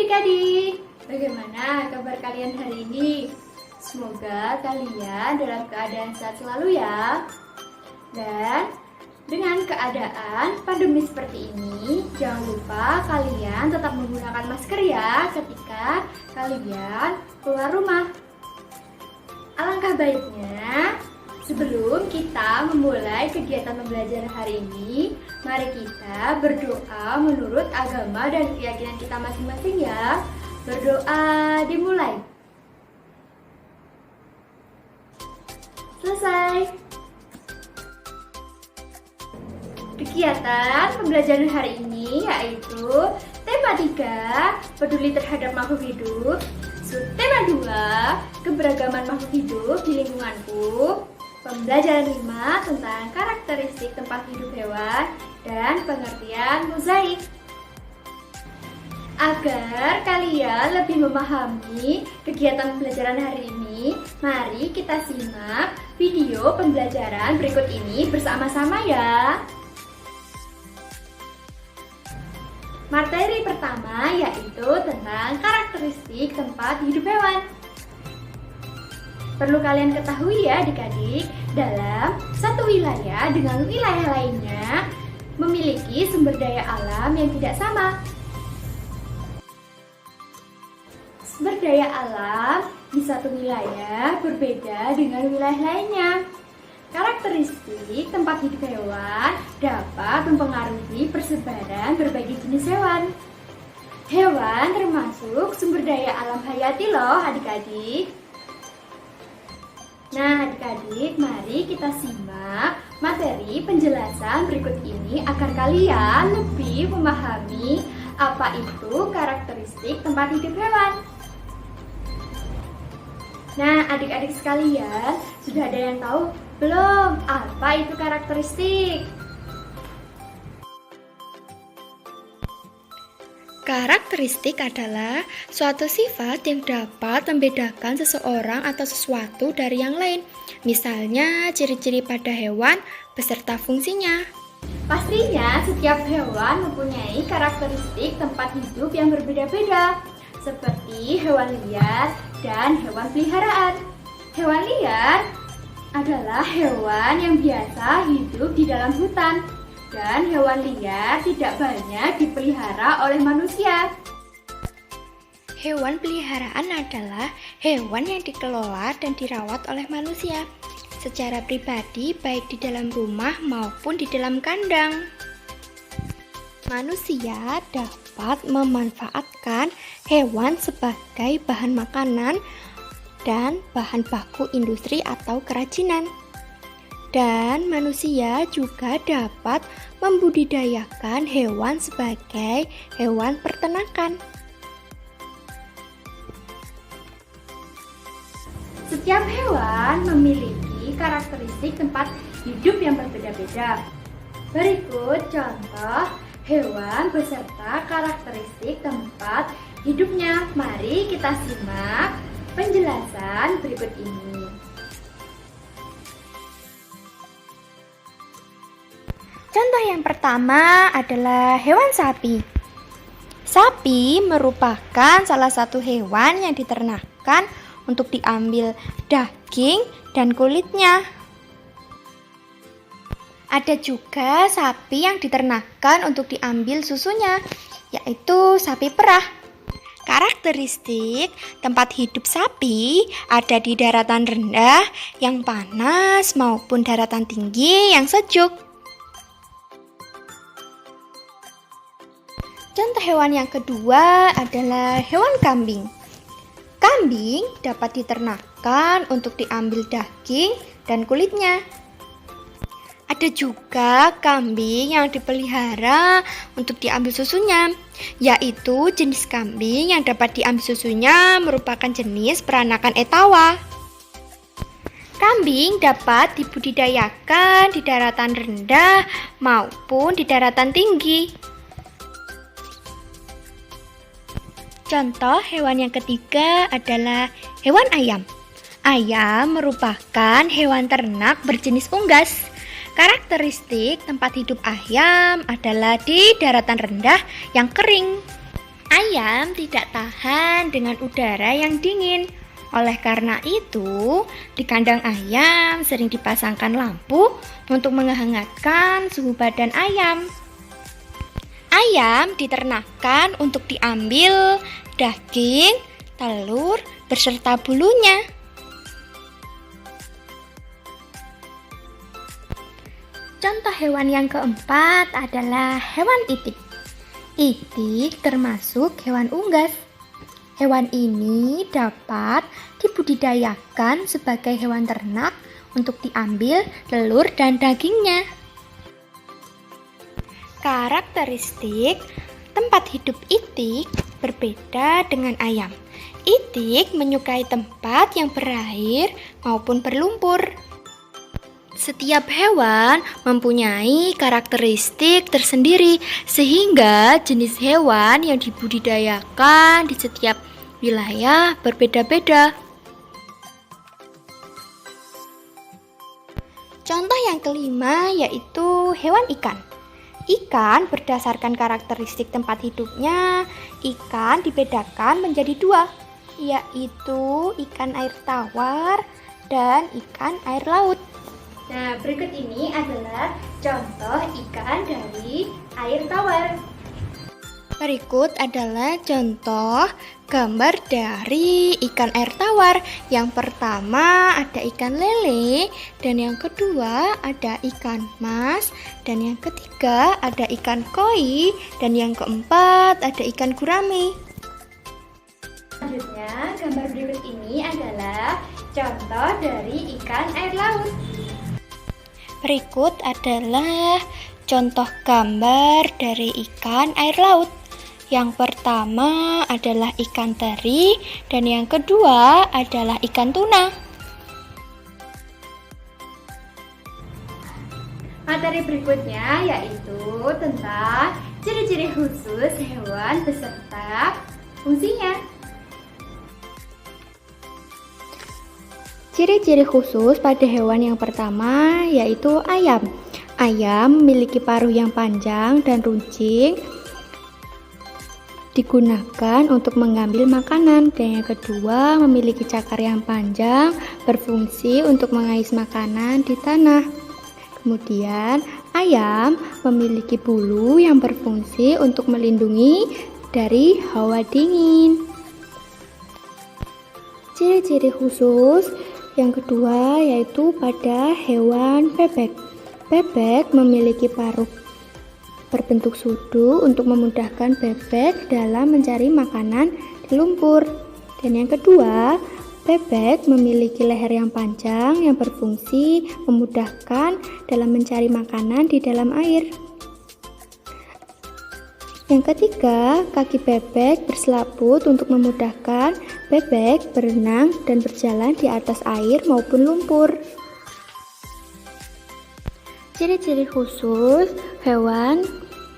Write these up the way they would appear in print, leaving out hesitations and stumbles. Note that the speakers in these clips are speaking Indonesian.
adik-adik, bagaimana kabar kalian hari ini? Semoga kalian dalam keadaan sehat selalu ya. Dan dengan keadaan pandemi seperti ini, jangan lupa kalian tetap menggunakan masker ya ketika kalian keluar rumah. Alangkah baiknya, sebelum kita memulai kegiatan pembelajaran hari ini, mari kita berdoa menurut agama dan keyakinan kita masing-masing ya. Berdoa dimulai. Selesai. Kegiatan pembelajaran hari ini yaitu tema 3, peduli terhadap makhluk hidup. Tema 2, keberagaman makhluk hidup di lingkunganku. Pembelajaran 5 tentang karakteristik tempat hidup hewan dan pengertian mozaik. Agar kalian lebih memahami kegiatan pembelajaran hari ini, mari kita simak video pembelajaran berikut ini bersama-sama ya. Materi pertama yaitu tentang karakteristik tempat hidup hewan. Perlu kalian ketahui ya adik-adik, dalam satu wilayah dengan wilayah lainnya memiliki sumber daya alam yang tidak sama. Sumber daya alam di satu wilayah berbeda dengan wilayah lainnya. Karakteristik tempat hidup hewan dapat mempengaruhi persebaran berbagai jenis hewan. Hewan termasuk sumber daya alam hayati loh adik-adik. Nah adik-adik, mari kita simak materi penjelasan berikut ini agar kalian lebih memahami apa itu karakteristik tempat hidup hewan. Nah adik-adik sekalian, sudah ada yang tahu belum apa itu karakteristik? Karakteristik adalah suatu sifat yang dapat membedakan seseorang atau sesuatu dari yang lain. Misalnya, ciri-ciri pada hewan beserta fungsinya. Pastinya setiap hewan mempunyai karakteristik tempat hidup yang berbeda-beda, seperti hewan liar dan hewan peliharaan. Hewan liar adalah hewan yang biasa hidup di dalam hutan. Dan hewan liar tidak banyak dipelihara oleh manusia. Hewan peliharaan adalah hewan yang dikelola dan dirawat oleh manusia secara pribadi, baik di dalam rumah maupun di dalam kandang. Manusia dapat memanfaatkan hewan sebagai bahan makanan dan bahan baku industri atau kerajinan. Dan manusia juga dapat membudidayakan hewan sebagai hewan peternakan. Setiap hewan memiliki karakteristik tempat hidup yang berbeda-beda. Berikut contoh hewan beserta karakteristik tempat hidupnya. Mari kita simak penjelasan berikut ini. Contoh yang pertama adalah hewan sapi. Sapi merupakan salah satu hewan yang diternakan untuk diambil daging dan kulitnya. Ada juga sapi yang diternakan untuk diambil susunya, yaitu sapi perah. Karakteristik tempat hidup sapi ada di daratan rendah yang panas maupun daratan tinggi yang sejuk. Contoh hewan yang kedua adalah hewan kambing. Kambing dapat diternakan untuk diambil daging dan kulitnya. Ada juga kambing yang dipelihara untuk diambil susunya, yaitu jenis kambing yang dapat diambil susunya merupakan jenis peranakan Etawa. Kambing dapat dibudidayakan di daratan rendah maupun di daratan tinggi. Contoh hewan yang ketiga adalah hewan ayam. Ayam merupakan hewan ternak berjenis unggas. Karakteristik tempat hidup ayam adalah di daratan rendah yang kering. Ayam tidak tahan dengan udara yang dingin. Oleh karena itu, di kandang ayam sering dipasangkan lampu untuk menghangatkan suhu badan ayam. Ayam diternakkan untuk diambil daging, telur, beserta bulunya. Contoh hewan yang keempat adalah hewan itik. Itik termasuk hewan unggas. Hewan ini dapat dibudidayakan sebagai hewan ternak untuk diambil telur dan dagingnya. Karakteristik tempat hidup itik berbeda dengan ayam. Itik menyukai tempat yang berair maupun berlumpur. Setiap hewan mempunyai karakteristik tersendiri, sehingga jenis hewan yang dibudidayakan di setiap wilayah berbeda-beda. Contoh yang kelima yaitu hewan ikan. Ikan berdasarkan karakteristik tempat hidupnya, ikan dibedakan menjadi dua, yaitu ikan air tawar dan ikan air laut. Nah, berikut ini adalah contoh ikan dari air tawar. Berikut adalah contoh gambar dari ikan air tawar. Yang pertama ada ikan lele, dan yang kedua ada ikan mas, dan yang ketiga ada ikan koi, dan yang keempat ada ikan gurame. Selanjutnya, gambar berikut ini adalah contoh dari ikan air laut. Berikut adalah contoh gambar dari ikan air laut. Yang pertama adalah ikan teri, dan yang kedua adalah ikan tuna. Materi berikutnya yaitu tentang ciri-ciri khusus hewan beserta fungsinya. Ciri-ciri khusus pada hewan yang pertama yaitu ayam. Ayam memiliki paruh yang panjang dan runcing, digunakan untuk mengambil makanan. Dan yang kedua, memiliki cakar yang panjang, berfungsi untuk mengais makanan di tanah. Kemudian, ayam memiliki bulu yang berfungsi untuk melindungi dari hawa dingin. Ciri-ciri khusus yang kedua yaitu pada hewan bebek. Bebek memiliki paruh berbentuk sudu untuk memudahkan bebek dalam mencari makanan di lumpur. Dan yang kedua, bebek memiliki leher yang panjang yang berfungsi memudahkan dalam mencari makanan di dalam air. Yang ketiga, kaki bebek berselaput untuk memudahkan bebek berenang dan berjalan di atas air maupun lumpur. Ciri-ciri khusus hewan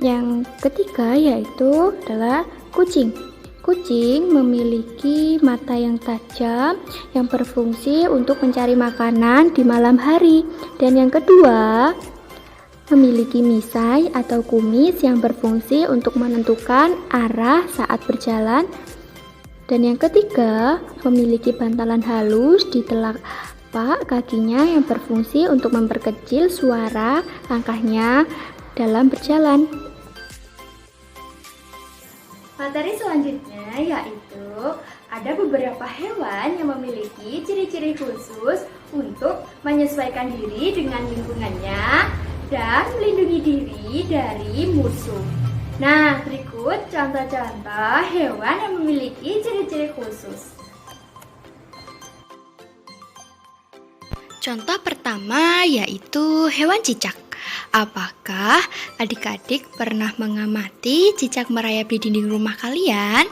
yang ketiga yaitu adalah kucing. Kucing memiliki mata yang tajam yang berfungsi untuk mencari makanan di malam hari. Dan yang kedua, memiliki misai atau kumis yang berfungsi untuk menentukan arah saat berjalan. Dan yang ketiga, memiliki bantalan halus di telapak kakinya yang berfungsi untuk memperkecil suara langkahnya dalam berjalan. Materi selanjutnya yaitu ada beberapa hewan yang memiliki ciri-ciri khusus untuk menyesuaikan diri dengan lingkungannya dan melindungi diri dari musuh. Nah, berikut contoh-contoh hewan yang memiliki ciri-ciri khusus. Contoh pertama yaitu hewan cicak. Apakah adik-adik pernah mengamati cicak merayap di dinding rumah kalian?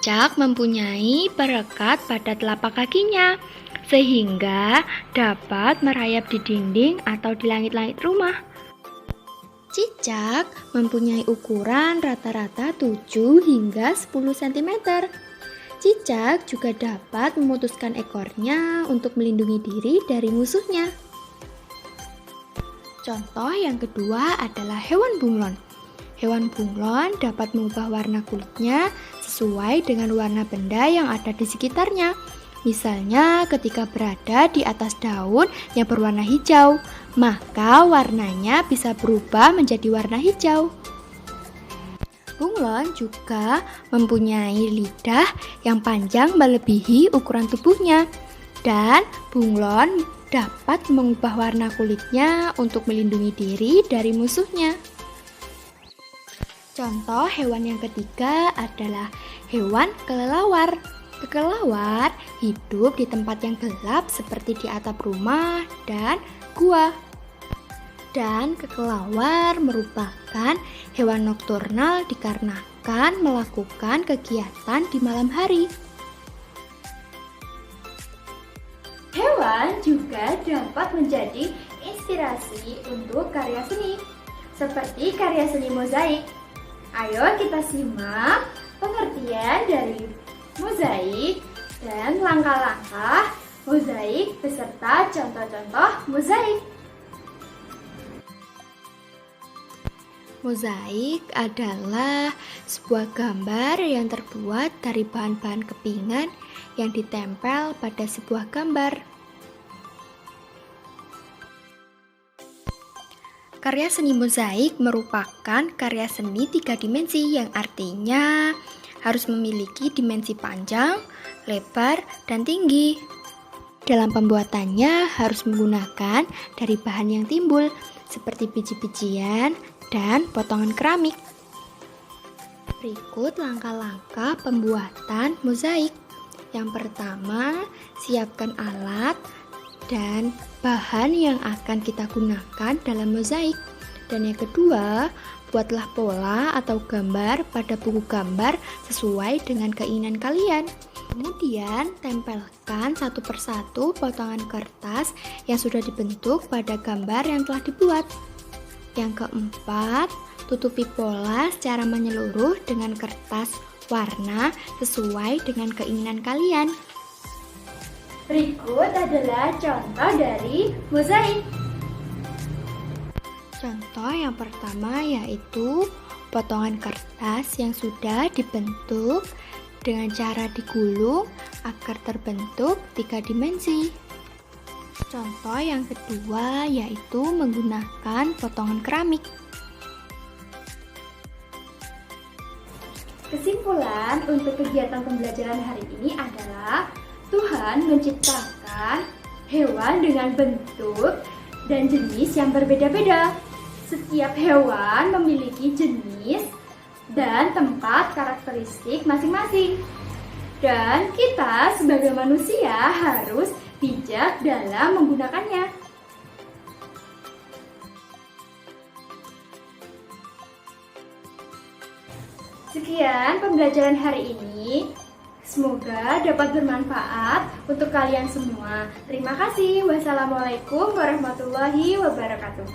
Cicak mempunyai perekat pada telapak kakinya, sehingga dapat merayap di dinding atau di langit-langit rumah. Cicak mempunyai ukuran rata-rata 7 hingga 10 cm. Cicak juga dapat memutuskan ekornya untuk melindungi diri dari musuhnya. Contoh yang kedua adalah hewan bunglon. Hewan bunglon dapat mengubah warna kulitnya sesuai dengan warna benda yang ada di sekitarnya. Misalnya ketika berada di atas daun yang berwarna hijau, maka warnanya bisa berubah menjadi warna hijau. Bunglon juga mempunyai lidah yang panjang melebihi ukuran tubuhnya. Dan bunglon dapat mengubah warna kulitnya untuk melindungi diri dari musuhnya. Contoh hewan yang ketiga adalah hewan kelelawar. Kelelawar hidup di tempat yang gelap seperti di atap rumah dan gua. Dan kelelawar merupakan hewan nokturnal dikarenakan melakukan kegiatan di malam hari. Hewan juga dapat menjadi inspirasi untuk karya seni, seperti karya seni mozaik. Ayo kita simak pengertian dari mozaik dan langkah-langkah mozaik beserta contoh-contoh mozaik. Mozaik adalah sebuah gambar yang terbuat dari bahan-bahan kepingan yang ditempel pada sebuah gambar. Karya seni mozaik merupakan karya seni 3 dimensi yang artinya harus memiliki dimensi panjang, lebar, dan tinggi. Dalam pembuatannya harus menggunakan dari bahan yang timbul seperti biji-bijian dan potongan keramik. Berikut langkah-langkah pembuatan mozaik. Yang pertama, siapkan alat dan bahan yang akan kita gunakan dalam mozaik. Dan yang kedua, buatlah pola atau gambar pada buku gambar sesuai dengan keinginan kalian. Kemudian, tempelkan satu persatu potongan kertas yang sudah dibentuk pada gambar yang telah dibuat. Yang keempat, tutupi pola secara menyeluruh dengan kertas warna sesuai dengan keinginan kalian. Berikut adalah contoh dari mozaik. Contoh yang pertama yaitu potongan kertas yang sudah dibentuk dengan cara digulung agar terbentuk 3 dimensi. Contoh yang kedua yaitu menggunakan potongan keramik. Kesimpulan untuk kegiatan pembelajaran hari ini adalah Tuhan menciptakan hewan dengan bentuk dan jenis yang berbeda-beda. Setiap hewan memiliki jenis dan tempat karakteristik masing-masing. Dan kita sebagai manusia harus bijak dalam menggunakannya. Sekian pembelajaran hari ini. Semoga dapat bermanfaat untuk kalian semua. Terima kasih. Wassalamualaikum warahmatullahi wabarakatuh.